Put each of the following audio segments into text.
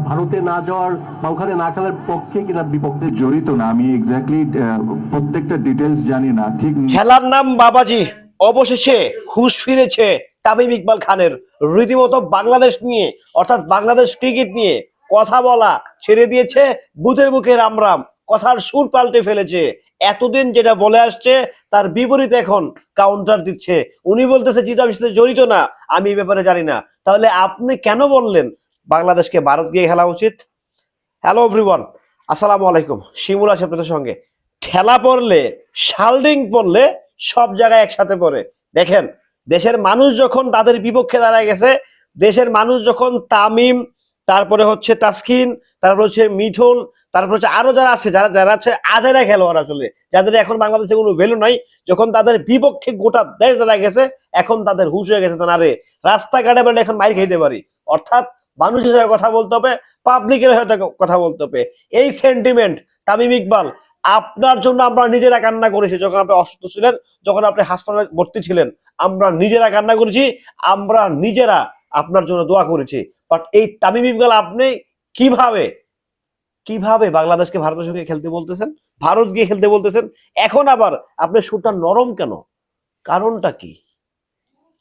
ভারতে না যাওয়ার বা ওখানে না খেলার পক্ষে কিনা বিপক্ষে জড়িত না, আমি এক্স্যাক্টলি প্রত্যেকটা ডিটেলস জানি না ঠিক। খেলার নাম বাবাজি, অবশেষে হুঁশ ফিরেছে তামিম ইকবাল খানের। রীতিমতো বাংলাদেশ নিয়ে অর্থাৎ বাংলাদেশ ক্রিকেট নিয়ে কথা বলা ছেড়ে দিয়েছে, বুথের মুখে রাম রাম, কথার সুর পাল্টে ফেলেছে। এতদিন যেটা বলে আসছে তার বিপরীতে এখন কাউন্টার দিচ্ছে। উনি বলতেছে জিতু আমি সাথে জড়িত না, আমি এই ব্যাপারে জানি না। তাহলে আপনি কেন বললেন বাংলাদেশকে ভারত গিয়ে খেলা উচিত? হ্যালো এভরিওয়ান, আসসালামু আলাইকুম। শিমুল আছে আপনাদের সঙ্গে। ঠেলা পড়লে, শাল্ডিং পড়লে সব জায়গায় একসাথে পড়ে। দেখেন, দেশের মানুষ যখন তাদের বিপক্ষে দাঁড়ায় গেছে, দেশের মানুষ যখন তামিম, তারপরে হচ্ছে তাসকিন, তারপর হচ্ছে মিঠুন, তারপর হচ্ছে আরো যারা আছে, যারা যারা আছে আজেরা খেলোয়াড় আসলে, যাদের এখন বাংলাদেশে কোনো ভ্যালু নাই, যখন তাদের বিপক্ষে গোটা দেশ দাঁড়ায় গেছে, এখন তাদের হুঁশ হয়ে গেছে। আরে রাস্তাঘাটে বেরোলে এখন মাইর খেতে পারি। অর্থাৎ মানুষের হয়ে কথা বলতে হবে, পাবলিকের হয়ে কথা বলতে হবে। এই সেন্টিমেন্ট তামিম ইকবাল, আপনার জন্য আমরা নিজেরা কান্না করেছি। যখন আপনি অসুস্থ ছিলেন, যখন আপনি হাসপাতালে ভর্তি ছিলেন, আমরা নিজেরা কান্না করেছি, আমরা নিজেরা আপনার জন্য দোয়া করেছি। বাট এই তামিম ইকবাল আপনি কিভাবে কিভাবে বাংলাদেশকে ভারতের সঙ্গে খেলতে বলতেছেন, ভারত গিয়ে খেলতে বলতেছেন? এখন আবার আপনি সুরটা নরম কেন? কারণটা কি?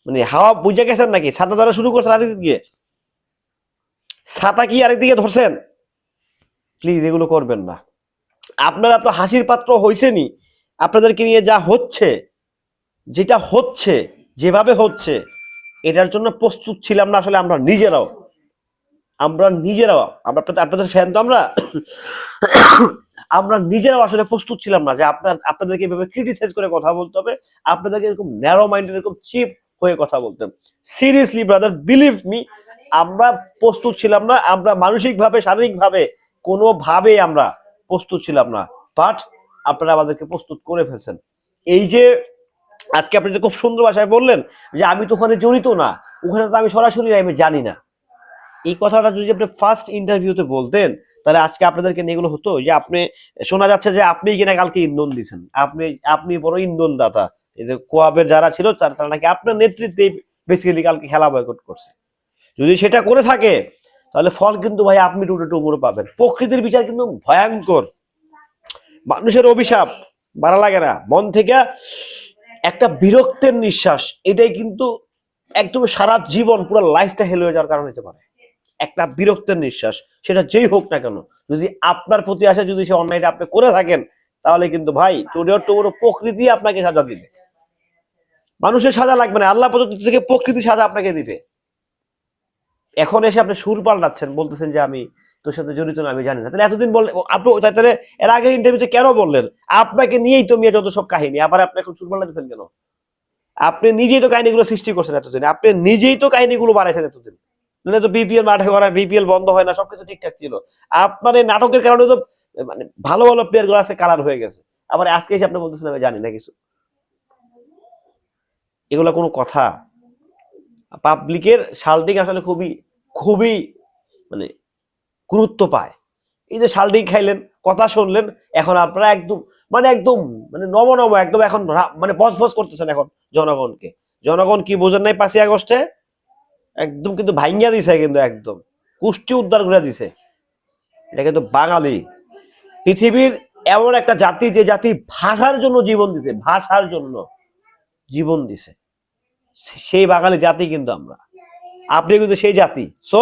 মানে হাওয়া বুঝে গেছেন নাকি? ছাতা ধরা শুরু করছেন আরেকদিকে গিয়ে? ছাতা কি আরেকদিকে ধরছেন? প্লিজ এগুলো করবেন না। আপনারা তো হাসির পাত্র হইছেনই। আপনাদেরকে নিয়ে যা হচ্ছে, যেটা হচ্ছে, যেভাবে হচ্ছে, এটার জন্য প্রস্তুত ছিলাম না আসলে আমরা নিজেরাও। আমরা আপনাদের ফ্যান তো আমরা। আমরা নিজেরাও আসলে প্রস্তুত ছিলাম না যে আপনাদেরকে এভাবে ক্রিটিসাইজ করে কথা বলতে হবে, আপনাদেরকে এরকম ন্যারো মাইন্ডেড, এরকম চিপ হয়ে কথা বলতে। সিরিয়াসলি ব্রাদার, বিলিভ মি, আমরা প্রস্তুত ছিলাম না। আমরা মানসিকভাবে, শারীরিকভাবে কোনোভাবেই আমরা প্রস্তুত ছিলাম না। বাট আপনারা আমাদেরকে প্রস্তুত করে ফেলছেন। এই যে আজকে আপনি যে খুব সুন্দর ভাষায় বললেন যে আমি তো ওখানে জড়িত না, ওখানে তো আমি সরাসরি আমি জানি না। এই কথাটা যদি আপনি ফার্স্ট ইন্টারভিউতে বলতেন, তাহলে আজকে আপনাদেরকে নিয়ে এগুলো হতো যে আপনি, শোনা যাচ্ছে যে আপনি কিনা কালকে ইন্ধন দিয়েছেন, আপনি বড় ইন্ধন দাতা। এই যে কোয়াবের যারা ছিল তারা নাকি আপনার নেতৃত্বে বেসিক্যালি কালকে খেলা বয়কট করছে। যদি সেটা করে থাকে তাহলে ফল কিন্তু ভাই আপনি টুটে টুমুরে পাবেন। প্রকৃতির বিচার কিন্তু ভয়ঙ্কর। মানুষের অভিশাপ ভালো লাগে না, মন থেকে একটা বিরক্তের নিঃশ্বাস, এটাই কিন্তু একদম সারা জীবন পুরো লাইফটা হেল হয়ে যাওয়ার কারণ হতে পারে। একটা বিরক্তের নিঃশ্বাস, সেটা যেই হোক না কেন, যদি আপনার প্রতি আসে, যদি সে অন্যায়টা আপনি করে থাকেন, তাহলে কিন্তু ভাই প্রকৃতি আপনাকে সাজা দিবে। মানুষের সাজা লাগবে না, আল্লাহ থেকে প্রকৃতি সাজা আপনাকে দিবে। এখন এসে আপনি সুর পাল্টাচ্ছেন, বলতেছেন যে আমি তোর সাথে জড়িত না, আমি জানি না। তাহলে এতদিন বললেন আপনি, তাহলে এর আগের ইন্টারভিউতে কেন বললেন আপনাকে নিয়েই তো মিয়া যত সব কাহিনী, আবার আপনি এখন সুর পাল্টাচ্ছেন কেন? আপনি নিজেই তো কাহিনীগুলো সৃষ্টি করছেন এতদিন, আপনি নিজেই তো কাহিনীগুলো বানাইছেন এতদিন। তো বিপিএল মাঠে করা, বিপিএল বন্ধ হয় না, সবকিছু ঠিকঠাক ছিল। আপনার এই নাটকের কারণে তো মানে ভালো ভালো প্লেয়ার গুলো আছে কালার হয়ে গেছে। আবার আজকে এসে আপনি বলতেছেন আমি জানি না কিছু। এগুলো কোনো কথা? পাবলিকের শাল্টিং আসলে খুবই খুবই মানে গুরুত্ব পায়। এই যে শাল্টিং খাইলেন, কথা শুনলেন, এখন আপনারা একদম নম একদম এখন মানে বস করতেছেন এখন জনগণকে। জনগণ কি বোঝেন নাই 5ই আগস্টে? একদম কিন্তু ভাঙ্গিয়া দিছে, কিন্তু একদম কুষ্টি উদ্ধার করে দিছে। এটা কিন্তু বাঙালি, পৃথিবীর এমন একটা জাতি যে জাতি ভাষার জন্য জীবন দিছে, ভাষার জন্য জীবন দিছে, সেই বাঙালি জাতি কিন্তু আমরা। আপনি কিন্তু সেই জাতি। So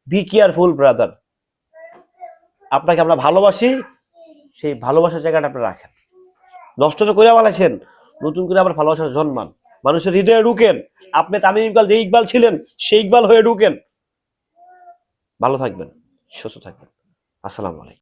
be careful brother. আপনাকে আমরা ভালোবাসি, সেই ভালোবাসার জায়গাটা আপনি রাখেন। নষ্ট তো করে বলেছেন, নতুন করে আবার ভালোবাসার জন্মান, মানুষের হৃদয়ে ঢুকেন। আপনি তামিম ইকবাল যে ইকবাল ছিলেন, সেই ইকবাল হয়ে ঢুকেন। ভালো থাকবেন, সুস্থ থাকবেন। আসসালামু আলাইকুম।